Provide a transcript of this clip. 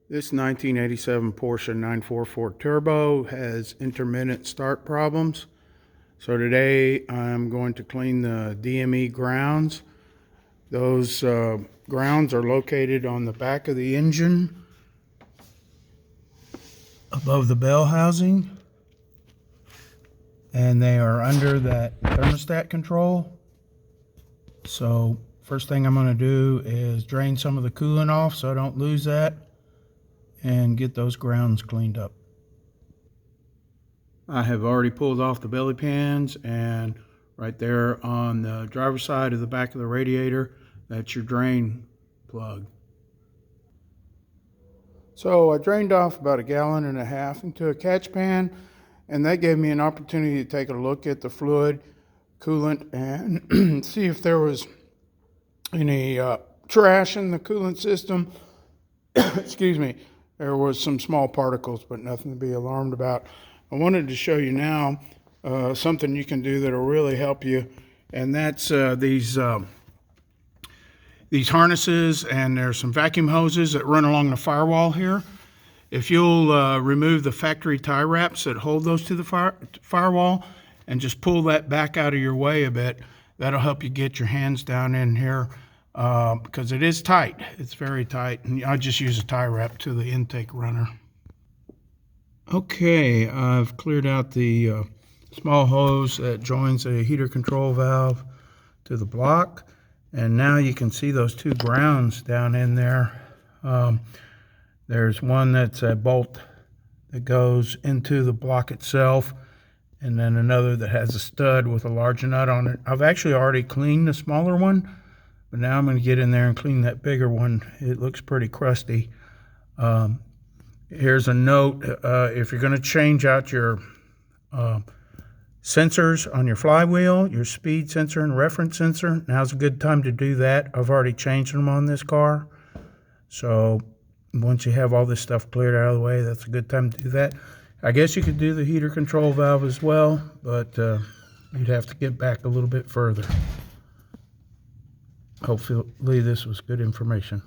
This 1987 Porsche 944 Turbo has intermittent start problems. So today I'm going to clean the DME grounds. Those grounds are located on the back of the engine, above the bell housing, and they are under that thermostat control. So first thing I'm going to do is drain some of the coolant off so I don't lose that, and get those grounds cleaned up. I have already pulled off the belly pans, and right there on the driver's side of the back of the radiator, that's your drain plug. So I drained off about 1.5 gallons into a catch pan, and that gave me an opportunity to take a look at the fluid, coolant, and see if there was any trash in the coolant system. Excuse me. There was some small particles, but nothing to be alarmed about. I wanted to show you now something you can do that will really help you, and that's these harnesses, and there's some vacuum hoses that run along the firewall here. If you'll remove the factory tie wraps that hold those to the firewall and just pull that back out of your way a bit, that'll help you get your hands down in here. Because it is tight. It's very tight, and I just use a tie wrap to the intake runner. Okay, I've cleared out the small hose that joins the heater control valve to the block, and now you can see those two grounds down in there. There's one that's a bolt that goes into the block itself, and then another that has a stud with a larger nut on it. I've actually already cleaned the smaller one, but now I'm going to get in there and clean that bigger one. It looks pretty crusty. Here's a note. If you're going to change out your sensors on your flywheel, your speed sensor and reference sensor, now's a good time to do that. I've already changed them on this car. So once you have all this stuff cleared out of the way, that's a good time to do that. I guess you could do the heater control valve as well, but you'd have to get back a little bit further. Hopefully this was good information.